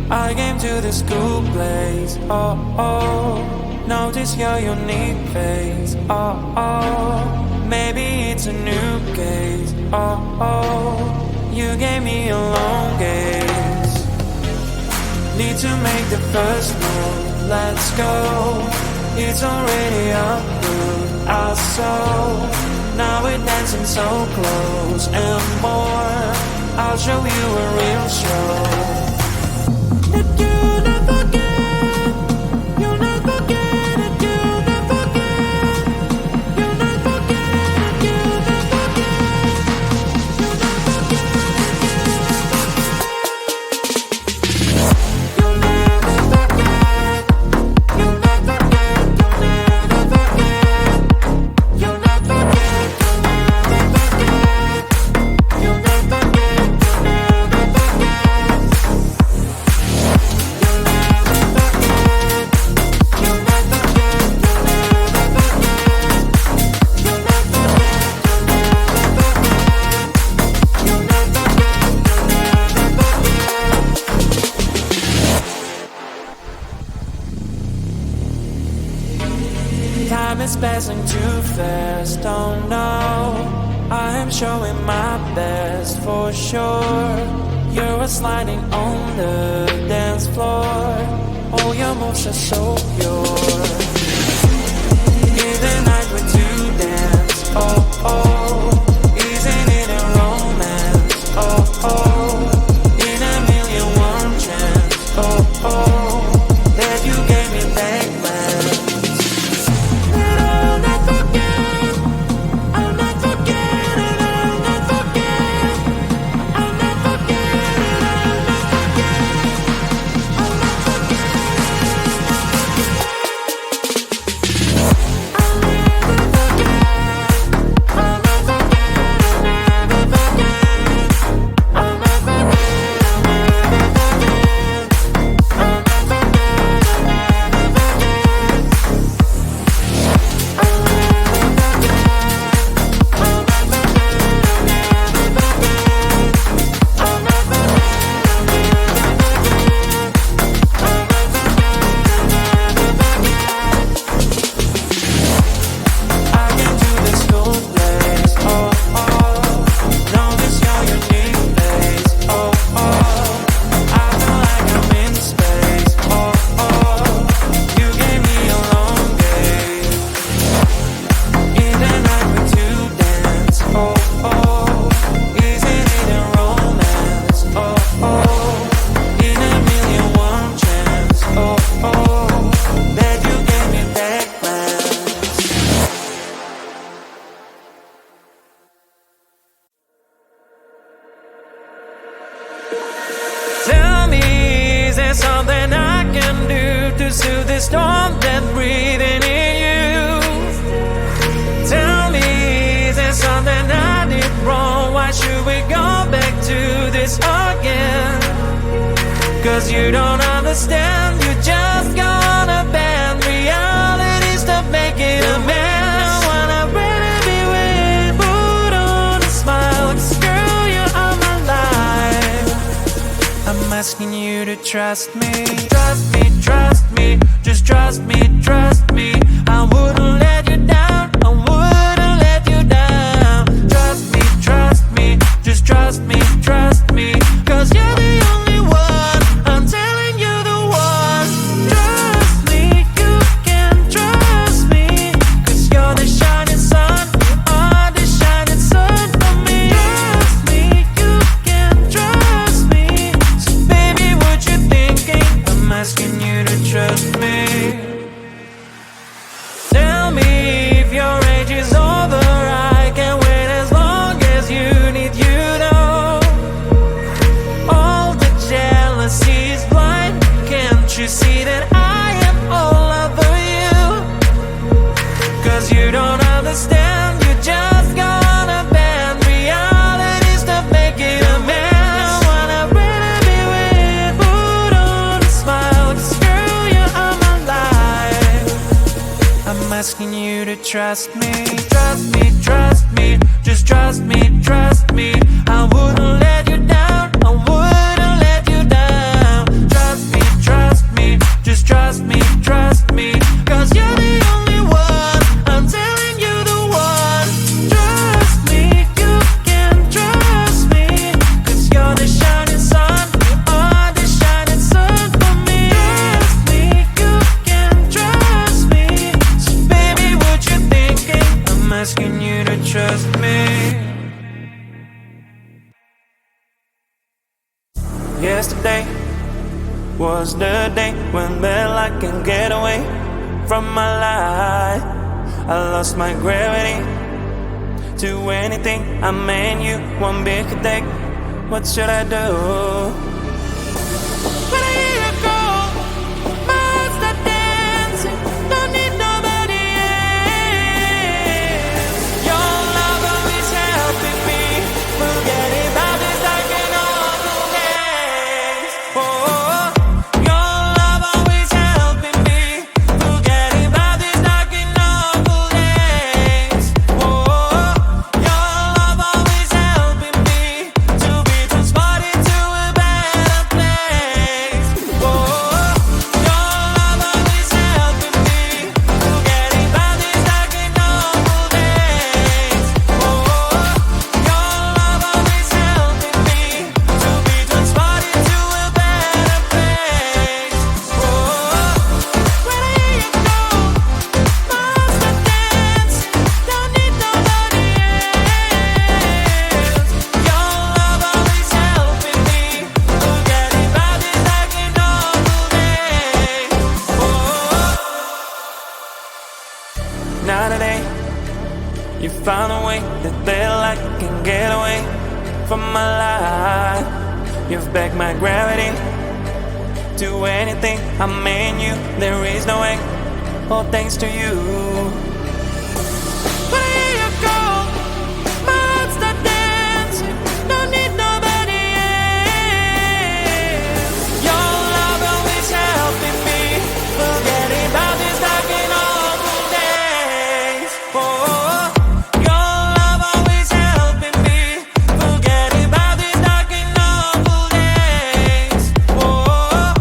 I came to this cool place, oh, oh. Notice your unique face, oh, oh. Maybe it's a new case, oh, oh. You gave me a long gaze. Need to make the first move, let's go. It's already up to our soul. Now we're dancing so close and more. I'll show you a real show. That you'll never get, you'll never get it, you'll never get, you'll never get it, you'll never get, you'll never get, you'll never forget, you'll never get, you'll never forget, you'll never get, you'll never get, you'll never forget. Time is passing too fast, oh no. I am showing my best for sure. You're sliding on the dance floor. All your moves are so pure. In the night we're to dance, oh oh. Isn't it a romance, oh oh. In a million one chance, oh oh. That you gave me back when. Tell me, is there something I can do to soothe the storm that's breathing in you? Tell me, is there something I did wrong? Why should we go back to this again? Cause you don't understand, you just gonna bend reality, stop making a mess. Wanna really be with, put on a smile, 'cause girl, you are my life. I'm asking you to trust me, trust me, trust me, just trust me, trust me. I wouldn't let you down, I wouldn't let you down. Trust me, just trust me, 'cause you're the only one, I'm telling you the one. Trust me, you can trust me, 'cause you're the shining sun, you are the shining sun for me. Trust me, you can trust me, so baby what you thinking, I'm asking you to trust me. Tell me if your age is over, I can wait as long as you need, you know. All the jealousy is blind, can't you see that I am all over you? 'Cause you don't understand, you just gonna bend reality, stop making a mess. I wanna really be with, put on a smile, 'cause girl, you are my life. I'm asking you to trust me, trust me, just trust me, trust me. I wouldn't let you down, I wouldn't let you down. Trust Yesterday was the day when I can get away from my life. I lost my gravity to anything. I mean you one big day. What should I do? When I hear you go, my heart start dancing. Don't need nobody else. Your love always helping me. Forget about this dark and awful days. Oh, your love always helping me. Forget about this dark and awful days. Oh, your love always helping me to be transported to a better place. Oh, your love always helping me. Forget about this dark and awful days. Oh, your love always helping me to be transported to a better place. Oh, when I hear you go, my heart start dancing. Don't need nobody else. Your love always helping me. Forget about this dark and awful days. Oh, now today you found a way that I can get away from my life. You've backed my gravity to anything. I mean you, there is no way. All thanks to you. When I hear you go, my heart start dancing. Don't need nobody else. Your love always helping me. Forget about this dark and awful days. Oh, your love always helping me. Forget about this dark and awful days. Oh,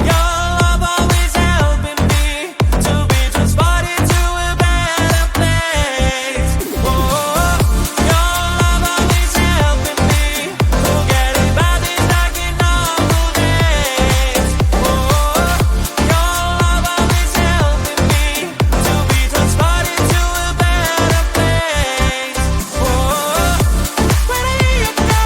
your love always helping me to be transported to a better place. Oh, your love always helping me. Forget about this dark and awful days. Oh, your love always helping me to be transported to a better place. Oh, when I hear you go,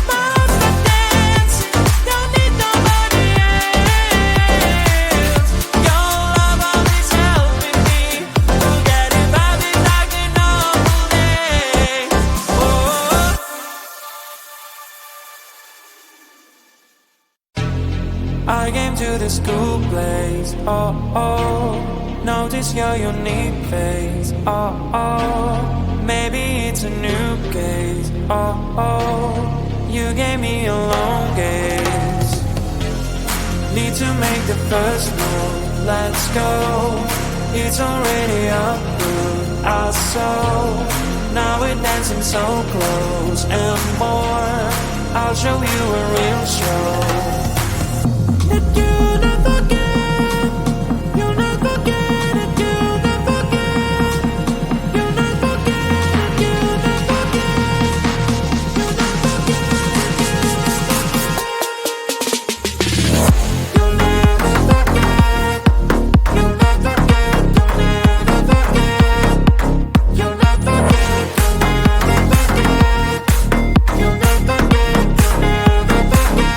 my heart start dancing. Don't need nobody else. Your love always helping me. Forget about this dark and awful days. Oh. I came to this cool place, oh, oh. Notice your unique face, oh, oh. Maybe it's a new case, oh, oh. You gave me a long gaze. Need to make the first move, let's go. It's already up through our soul. Now we're dancing so close and more. I'll show you a real show. That you'll never forget. You'll never forget it. You'll never forget. You'll never forget it. You'll never forget. You'll never forget it. You'll never forget. You'll never forget. You'll never forget. You'll never forget. You'll never forget. You'll never forget.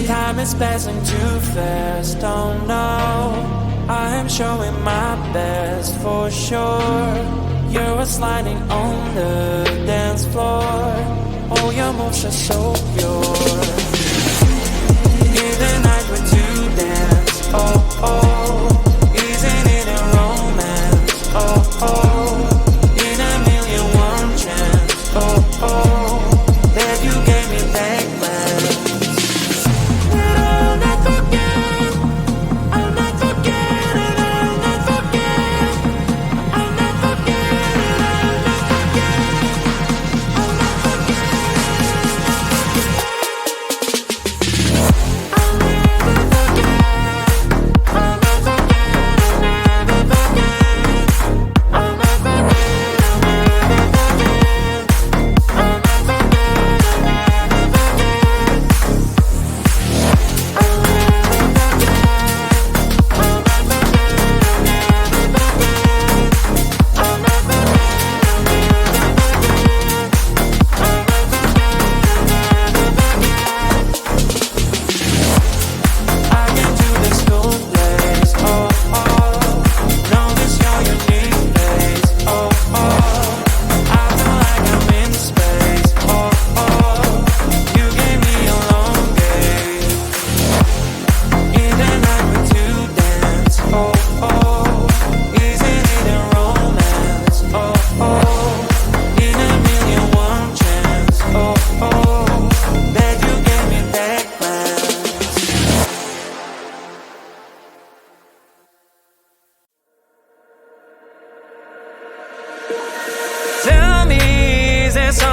Time is passing too fast, oh no. I am showing my best for sure. You're sliding on the dance floor. Oh, your moves are so pure. In the night when to dance, oh, oh. Isn't it a romance, oh, oh. In a million one chance, oh, oh. That you gave me that glance. I'll not forget, I'll not forget it, I'll not forget, I'll not forget it, I'll not forget, I'll not forget.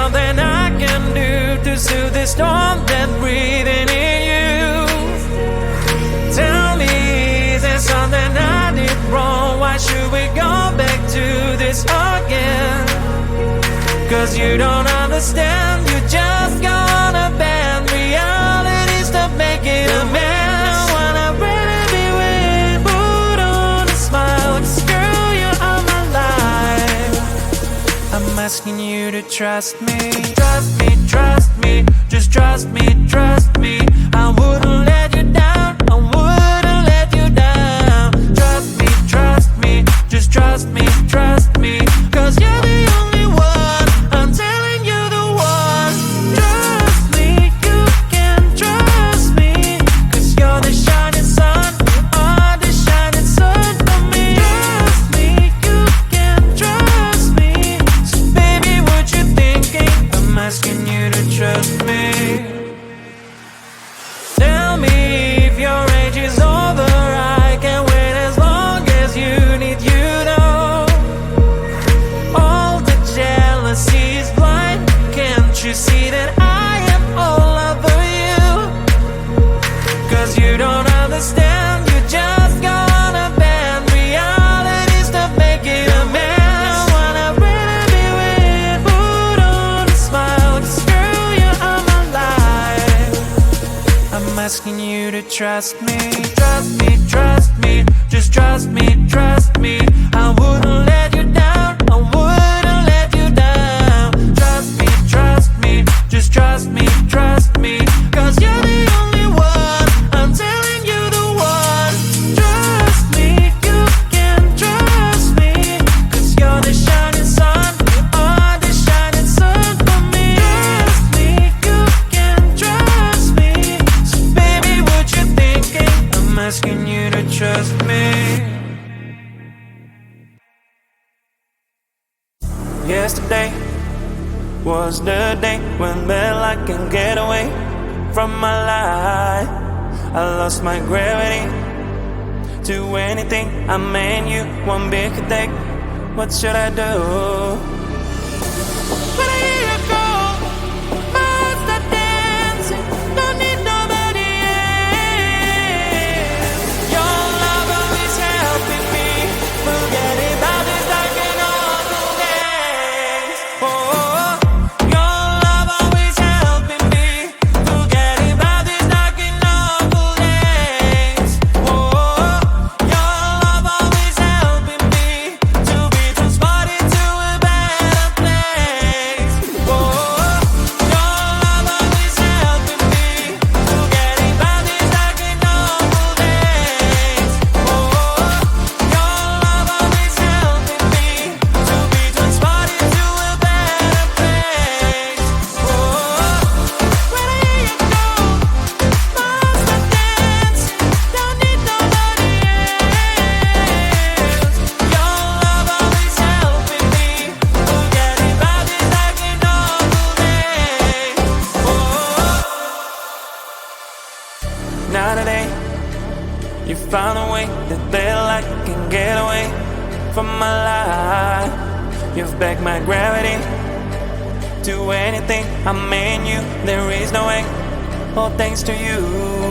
something I can do to soothe the storm that's breathing in you? Tell me, is there something I did wrong? Why should we go back to this again? Cause you don't understand, you just gonna bend realities to make it a mess. Wanna really be with, put on a smile, girl, you are my life. I'm asking you to trust me, trust me, trust me, just trust me, trust me. I wouldn't let you down, I wouldn't let you down. Trust me, just trust me, trust me. Cause you're the only one, I'm telling you the one. Trust me, you can trust me. Cause you're the shining sun, you are the shining sun for me. Trust me, you can trust me. So baby, what you thinking? I'm asking you to trust me. Tell me if your age is over, I can wait as long as you need, you know. All the jealousy is blind, can't you see that I am all over you? Cause you don't understand, you just gonna bend realities to make it a mess. Wanna really be with, put on a smile, cause girl, you are my life. I'm asking you to trust me, trust me, trust me, just trust me, trust me. I wouldn't let you down, I wouldn't let you down. Trust me, just trust me, trust me. Cause you're the only one, I'm telling you the one. Trust me, you can trust me. Cause you're the shining sun, you are the shining sun for me. Trust me, you can trust me. So baby, what you thinking? I'm asking you to trust me. Yesterday was the day when I can get away from my life. I lost my gravity to anything. I mean you one big take. What should I do? When I hear you go, my heart start dancing. Don't need nobody else. Your love always helping me forget about this dark and awful days. Oh, your love always helping me forget about this dark and awful days. Oh, your love always helping me to be transported to a better place. Oh, your love always helping me forget about this dark and awful days. Oh, your love always helping me to be transported to a better place. Oh, when I hear you go, my heart starts dancing. Don't need nobody else. Your love always helping me forget about this dark and awful days. Oh, now today you found a way that I can get away from my life. You've begged my gravity to anything. I mean you, there is no way. All thanks to you.